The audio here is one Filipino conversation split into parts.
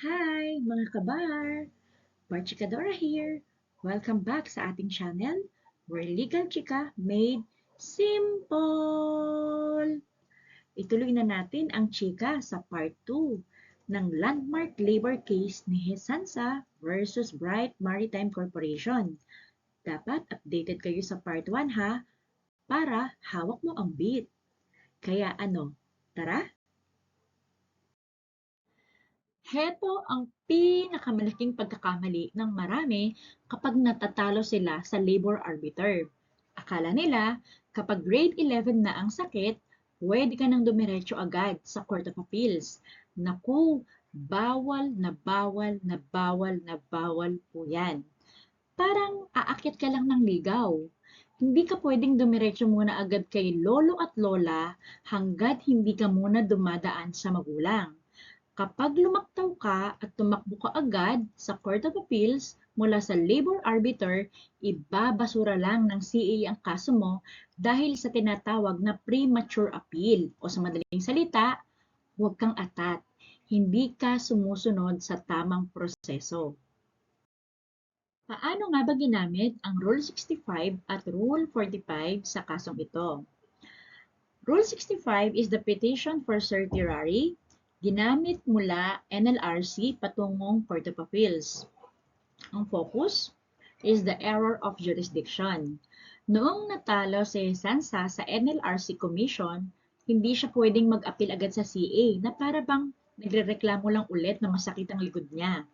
Hi mga kabar! Barchikadora here! Welcome back sa ating channel where legal chika made simple! Ituloy na natin ang chika sa part 2 ng landmark labor case ni Hesansa versus Bright Maritime Corporation. Dapat updated kayo sa part 1 ha, para hawak mo ang beat. Kaya tara? Heto ang pinakamalaking pagkakamali ng marami kapag natatalo sila sa labor arbiter. Akala nila, kapag grade 11 na ang sakit, pwede ka nang dumiretso agad sa Court of Appeals. Naku, bawal na bawal na bawal na bawal po yan. Parang aakyat ka lang ng ligaw. Hindi ka pwedeng dumiretso muna agad kay lolo at lola hanggat hindi ka muna dumadaan sa magulang. Kapag lumaktaw ka at tumakbo ka agad sa Court of Appeals mula sa labor arbiter, ibabasura lang ng CA ang kaso mo dahil sa tinatawag na premature appeal o sa madaling salita, huwag kang atat. Hindi ka sumusunod sa tamang proseso. Paano nga ba ginamit ang Rule 65 at Rule 45 sa kasong ito? Rule 65 is the petition for certiorari ginamit mula NLRC patungong Court of Appeals. Ang focus is the error of jurisdiction. Noong natalo si Sansa sa NLRC Commission, hindi siya pwedeng mag-appeal agad sa CA na para bang nagrereklamo lang ulit na masakit ang likod niya.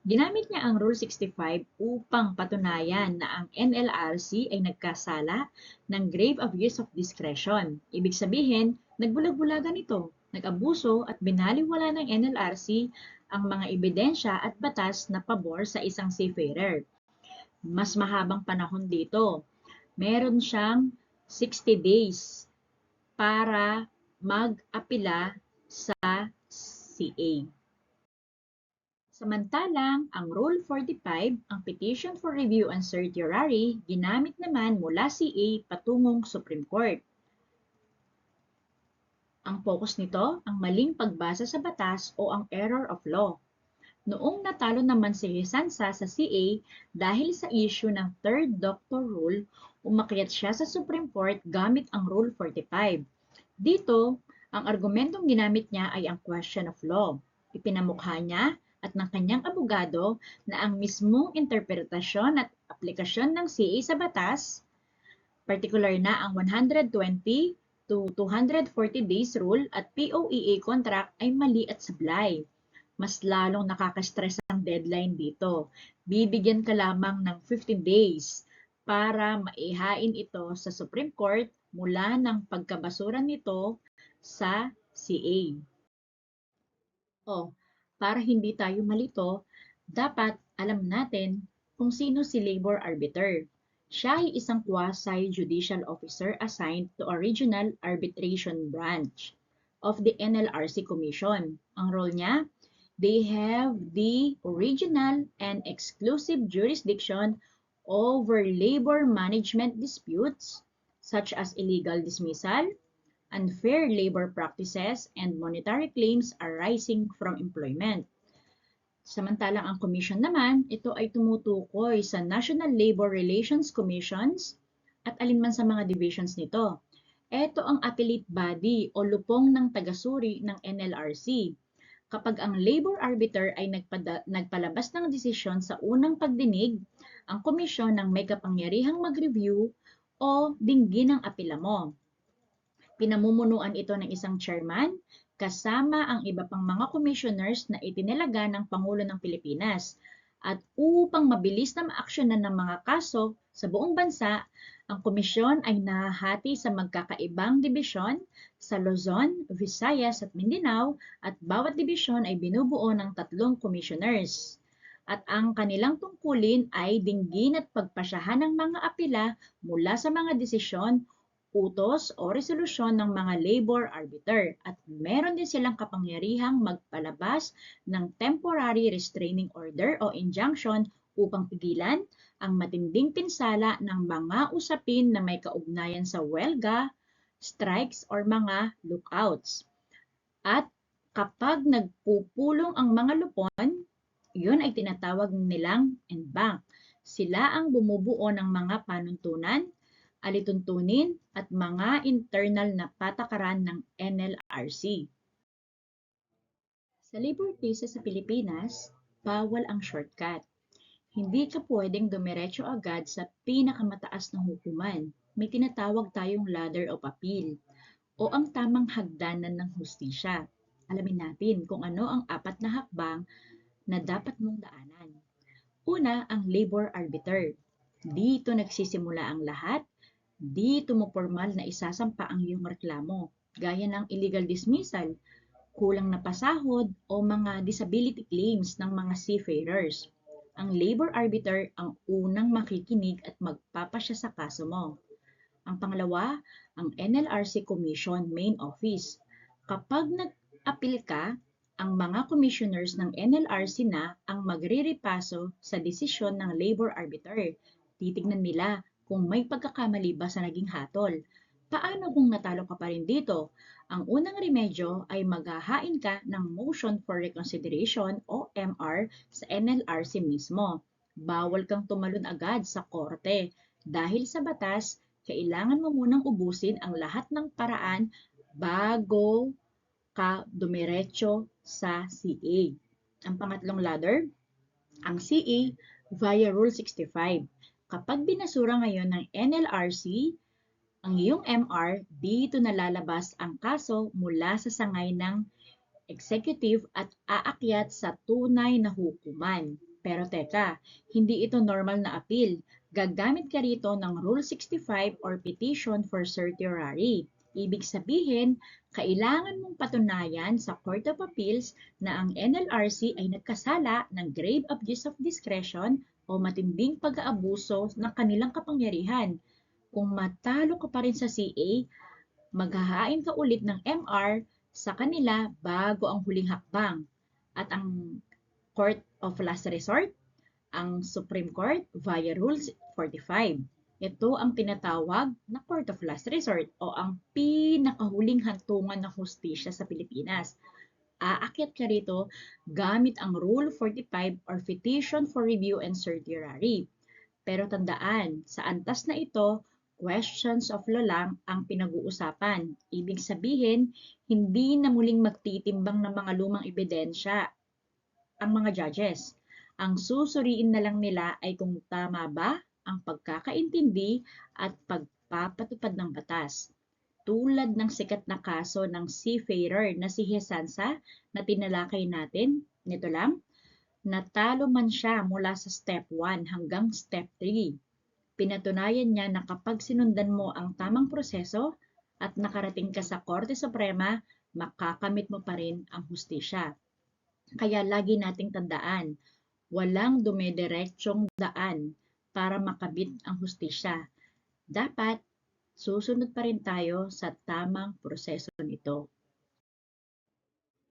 Ginamit niya ang Rule 65 upang patunayan na ang NLRC ay nagkasala ng grave abuse of discretion. Ibig sabihin, nagbulag-bulagan ito, nag-abuso at binaliwala ng NLRC ang mga ebidensya at batas na pabor sa isang seafarer. Mas mahabang panahon dito. Meron siyang 60 days para mag-apila sa CA. Samantalang, ang Rule 45, ang Petition for Review and Certiorari, ginamit naman mula CA patungong Supreme Court. Ang focus nito, ang maling pagbasa sa batas o ang error of law. Noong natalo naman si Sansa sa CA dahil sa issue ng Third Doctor Rule, umakyat siya sa Supreme Court gamit ang Rule 45. Dito, ang argumentong ginamit niya ay ang question of law. Ipinamukha niya at ng kanyang abogado na ang mismong interpretasyon at aplikasyon ng CA sa batas, particular na ang 120 to 240 days rule at POEA contract ay mali at sablay. Mas lalong nakaka-stress ang deadline dito. Bibigyan ka lamang ng 15 days para maihain ito sa Supreme Court mula ng pagkabasura nito sa CA. Para hindi tayo malito, dapat alam natin kung sino si labor arbiter. Siya ay isang quasi-judicial officer assigned to a regional arbitration branch of the NLRC Commission. Ang role niya, they have the original and exclusive jurisdiction over labor management disputes such as illegal dismissal, unfair labor practices, and monetary claims arising from employment. Samantalang ang commission naman, ito ay tumutukoy sa National Labor Relations Commissions at alinman sa mga divisions nito. Ito ang appellate body o lupong ng tagasuri ng NLRC. Kapag ang labor arbiter ay nagpalabas ng desisyon sa unang pagdinig, ang komisyon ang may kapangyarihang mag-review o dinggin ang apela mo. Pinamumunuan ito ng isang chairman kasama ang iba pang mga commissioners na itinalaga ng Pangulo ng Pilipinas. At upang mabilis na maaksyonan ng mga kaso sa buong bansa, ang komisyon ay nahahati sa magkakaibang dibisyon sa Luzon, Visayas at Mindanao at bawat dibisyon ay binubuo ng 3 commissioners. At ang kanilang tungkulin ay dinggin at pagpasyahan ng mga apela mula sa mga desisyon, utos o resolusyon ng mga labor arbiter at meron din silang kapangyarihang magpalabas ng temporary restraining order o injunction upang pigilan ang matinding pinsala ng mga usapin na may kaugnayan sa welga, strikes or mga lookouts. At Kapag nagpupulong ang mga lupon, yun ay tinatawag nilang en banc. Sila ang bumubuo ng mga panuntunan, alituntunin at mga internal na patakaran ng NLRC. Sa labor cases sa Pilipinas, bawal ang shortcut. Hindi ka pwedeng dumiretso agad sa pinakamataas na hukuman. May tinatawag tayong ladder of appeal o ang tamang hagdanan ng hustisya. Alamin natin kung ano ang 4 na hakbang na dapat mong daanan. Una, ang labor arbiter. Dito nagsisimula ang lahat. Dito mo formal na isasampa ang iyong reklamo, gaya ng illegal dismissal, kulang na pasahod o mga disability claims ng mga seafarers. Ang labor arbiter ang unang makikinig at magpapasya sa kaso mo. Ang pangalawa, ang NLRC Commission Main Office. Kapag nag-appeal ka, ang mga commissioners ng NLRC na ang magre-repaso sa desisyon ng labor arbiter. Titignan nila kung may pagkakamali ba sa naging hatol. Paano kung natalo ka pa rin dito? Ang unang remedyo ay maghahain ka ng Motion for Reconsideration o MR sa NLRC mismo. Bawal kang tumalon agad sa korte dahil sa batas, kailangan mo munang ubusin ang lahat ng paraan bago ka dumiretso sa CA. Ang pangatlong ladder, ang CA via Rule 65. Kapag binasura ngayon ng NLRC, ang iyong MR, dito nalalabas ang kaso mula sa sangay ng executive at aakyat sa tunay na hukuman. Pero teka, hindi ito normal na appeal. Gagamit ka rito ng Rule 65 or Petition for Certiorari. Ibig sabihin, kailangan mong patunayan sa Court of Appeals na ang NLRC ay nagkasala ng grave abuse of discretion o matinding pag-aabuso ng kanilang kapangyarihan. Kung matalo ka pa rin sa CA, maghahain ka ulit ng MR sa kanila bago ang huling hakbang. At ang Court of Last Resort, ang Supreme Court via Rule 45. Ito ang tinatawag na Court of Last Resort o ang pinakahuling hantungan ng hustisya sa Pilipinas. Aakyat ka rito gamit ang Rule 45 or Petition for Review and Certiorari. Pero tandaan, sa antas na ito, questions of law lang ang pinag-uusapan. Ibig sabihin, hindi na muling magtitimbang ng mga lumang ebidensya ang mga judges. Ang susuriin na lang nila ay kung tama ba ang pagkakaintindi at pagpapatupad ng batas. Tulad ng sikat na kaso ng seafarer na si Hesansa na tinalakay natin, nito lang, natalo man siya mula sa step 1 hanggang step 3. Pinatunayan niya na kapag sinundan mo ang tamang proseso at nakarating ka sa Korte Suprema, makakamit mo pa rin ang hustisya. Kaya lagi nating tandaan, walang dumidiretsong daan para makabit ang hustisya. Dapat susunod pa rin tayo sa tamang proseso nito.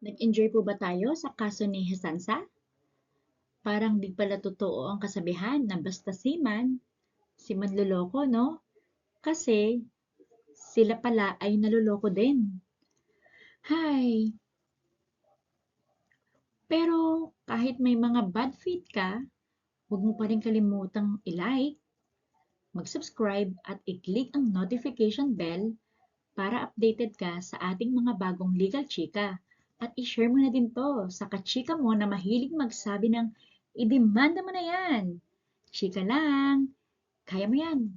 Nag-enjoy po ba tayo sa kaso ni Hesansa? Parang di pala totoo ang kasabihan na basta seaman, si manloloko, no? Kasi sila pala ay naloloko din. Hay! Pero kahit may mga bad feed ka, huwag mo pa rin kalimutang i-like, mag-subscribe at i-click ang notification bell para updated ka sa ating mga bagong legal chika. At i-share mo na din to sa kachika mo na mahilig magsabi ng idemanda mo na yan. Chika lang. Kaya mo yan.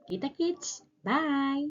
Kita kits. Bye!